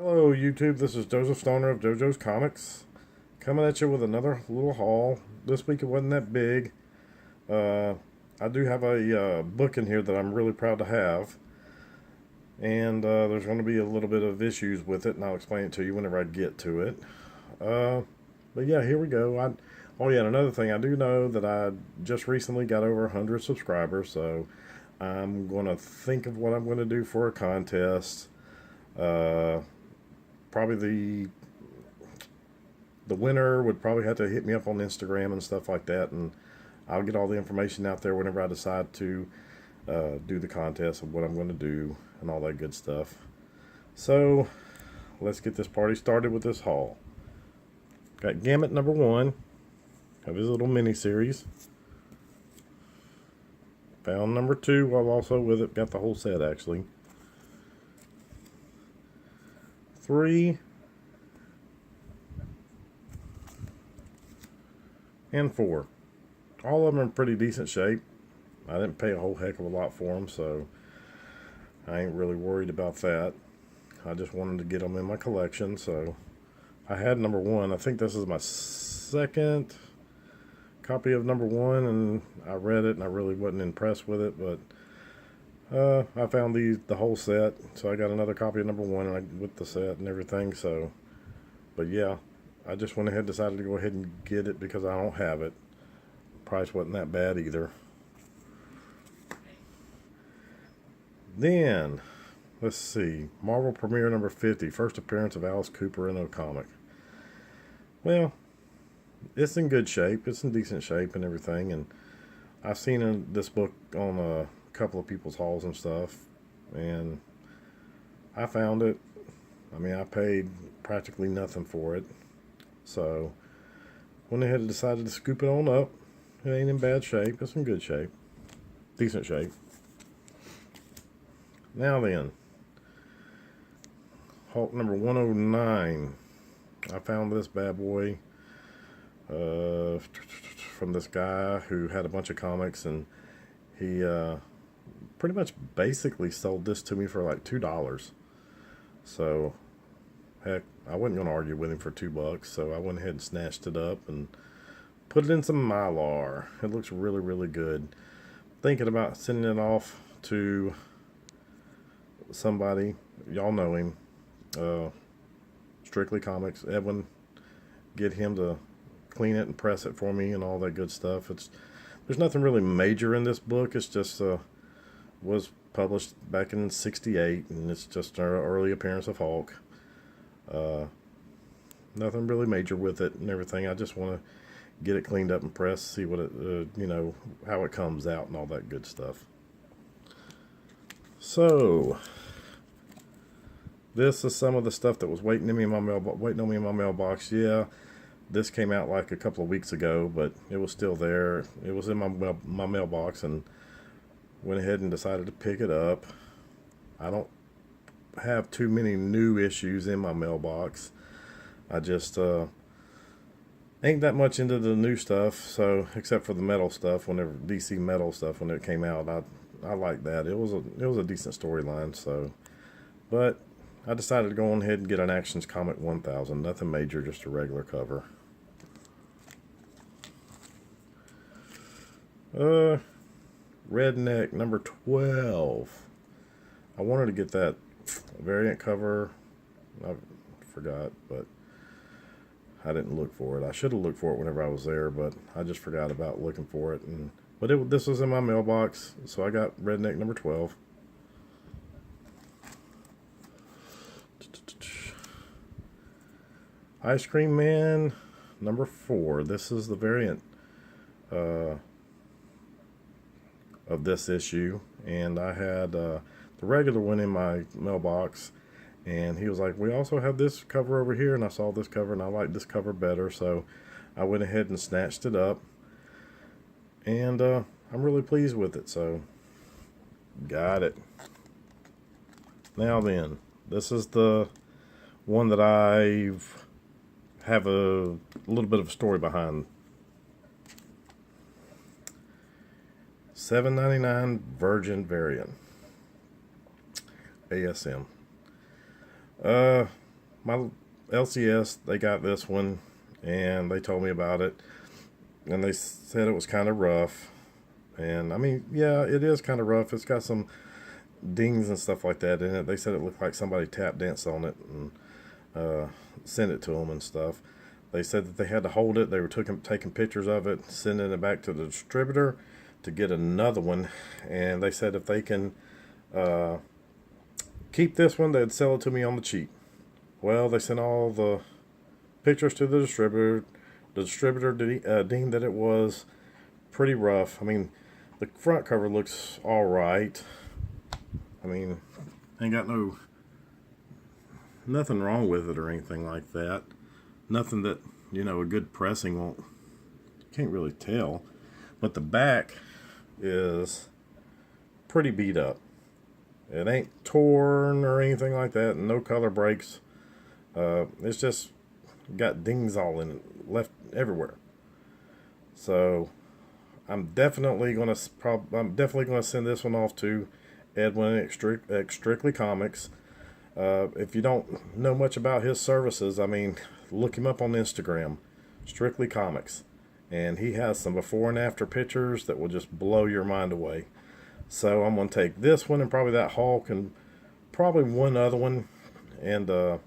Hello YouTube, this is Joseph Stoner of JoJo's Comics, coming at you with another little haul. This week it wasn't that big. Uh, I do have a book in here that I'm really proud to have, and there's going to be a little bit of issues with it, and I'll explain it to you whenever I get to it. Uh, but yeah, here we go. Oh yeah, and another thing, I do know that I just recently got over 100 subscribers, so I'm going to think of what I'm going to do for a contest. Uh, Probably the winner would probably have to hit me up on Instagram and stuff like that, and I'll get all the information out there whenever I decide to do the contest of what I'm going to do and all that good stuff. So let's get this party started with this haul. Got Gambit number 1 of his little mini series. Found number 2 while also with it. Got the whole set actually. 3 and 4. All of them are in pretty decent shape. I didn't pay a whole heck of a lot for them, so I ain't really worried about that. I just wanted to get them in my collection, so I had number 1. I think this is my second copy of number 1, and I read it and I really wasn't impressed with it, but I found the whole set, so I got another copy of number 1 and with the set and everything. So, but yeah, I just went ahead and decided to go ahead and get it because I don't have it. Price wasn't that bad either. Then, let's see, Marvel Premiere number 50, first appearance of Alice Cooper in a comic. Well, it's in good shape. It's in decent shape and everything, and I've seen this book on a couple of people's hauls and stuff, and I found it. I mean, I paid practically nothing for it, so went ahead and decided to scoop it on up. It ain't in bad shape. It's in good shape, decent shape. Now then, Hulk number 109. I found this bad boy from this guy who had a bunch of comics, and he pretty much basically sold this to me for like $2. So, heck, I wasn't going to argue with him for $2, so I went ahead and snatched it up and put it in some Mylar. It looks really, really good. Thinking about sending it off to somebody, y'all know him, Strictly Comics, Edwin, get him to clean it and press it for me and all that good stuff. There's nothing really major in this book. It's just was published back in '68, and it's just an early appearance of Hulk. Nothing really major with it and everything. I just want to get it cleaned up and pressed, see what it, how it comes out and all that good stuff. So, this is some of the stuff that was waiting on me in my mailbox. Yeah, this came out like a couple of weeks ago, but it was still there. It was in my mailbox, and went ahead and decided to pick it up. I don't have too many new issues in my mailbox. I just ain't that much into the new stuff, so except for the metal stuff. Whenever DC metal stuff when it came out, I liked that. It was a decent storyline. So, but I decided to go on ahead and get an Actions Comic 1000. Nothing major, just a regular cover. Redneck number 12. I wanted to get that variant cover. I forgot, but I didn't look for it. I should have looked for it whenever I was there, but I just forgot about looking for it. But this was in my mailbox, so I got Redneck number 12. Ice Cream Man number 4. This is the variant of this issue, and I had the regular one in my mailbox, and he was like, we also have this cover over here, and I saw this cover and I like this cover better, so I went ahead and snatched it up, and I'm really pleased with it. So got it. Now then, this is the one that I have a little bit of a story behind. $7.99 Virgin variant. ASM. my LCS, they got this one, and they told me about it, and they said it was kind of rough. And I mean, yeah, it is kind of rough. It's got some dings and stuff like that in it. They said it looked like somebody tap danced on it and sent it to them and stuff. They said that they had to hold it. They were taking pictures of it, sending it back to the distributor to get another one. And they said if they can keep this one, they'd sell it to me on the cheap. Well, they sent all the pictures to the distributor. The distributor deemed that it was pretty rough. I mean, the front cover looks all right. I mean, ain't got nothing wrong with it or anything like that. Nothing that, a good pressing won't, can't really tell. But the back is pretty beat up. It ain't torn or anything like that. No color breaks. It's just got dings all in it, left everywhere. So I'm definitely gonna send this one off to Edwin at Strictly Comics. If you don't know much about his services, I mean, look him up on Instagram, Strictly Comics, and he has some before and after pictures that will just blow your mind away. So I'm gonna take this one and probably that Hulk and probably one other one, and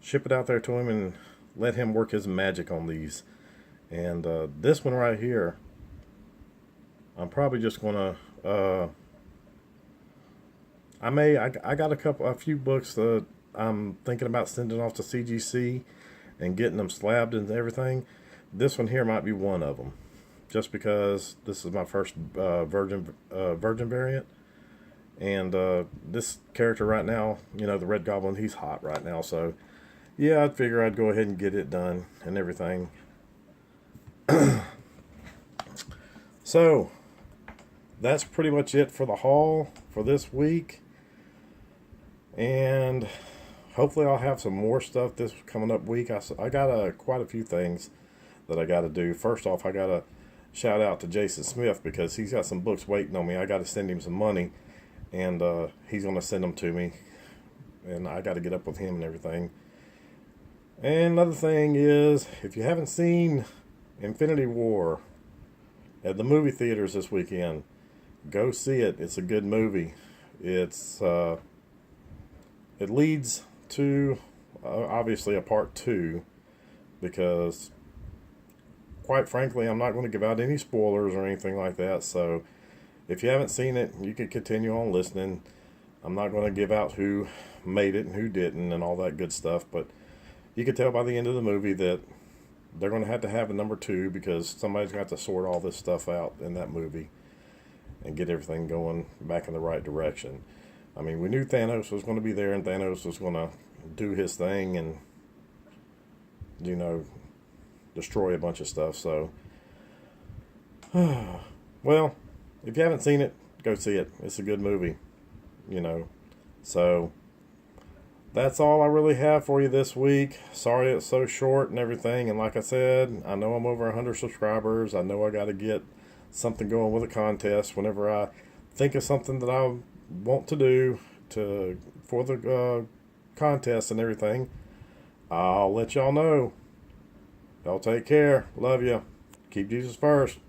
ship it out there to him and let him work his magic on these. And this one right here, I'm probably just gonna I got a few books that I'm thinking about sending off to CGC and getting them slabbed and everything. This one here might be one of them, just because this is my first Virgin variant, and this character right now, the Red Goblin, he's hot right now. So yeah, I'd figure I'd go ahead and get it done and everything. So that's pretty much it for the haul for this week. And hopefully I'll have some more stuff this coming up week. I got quite a few things that I got to do. First off, I got to shout out to Jason Smith because he's got some books waiting on me. I got to send him some money, and he's going to send them to me. And I got to get up with him and everything. And another thing is, if you haven't seen Infinity War at the movie theaters this weekend, go see it. It's a good movie. It leads to obviously a part 2, because quite frankly, I'm not going to give out any spoilers or anything like that. So if you haven't seen it, you can continue on listening. I'm not going to give out who made it and who didn't and all that good stuff, but you can tell by the end of the movie that they're going to have a number 2, because somebody's got to sort all this stuff out in that movie and get everything going back in the right direction. I mean, we knew Thanos was going to be there, and Thanos was going to do his thing and, destroy a bunch of stuff. So, well, if you haven't seen it, go see it. It's a good movie, So, that's all I really have for you this week. Sorry it's so short and everything. And like I said, I know I'm over 100 subscribers. I know I got to get something going with a contest. Whenever I think of something that I want to do for the contest and everything, I'll let y'all know. Y'all take care. Love you. Keep Jesus first.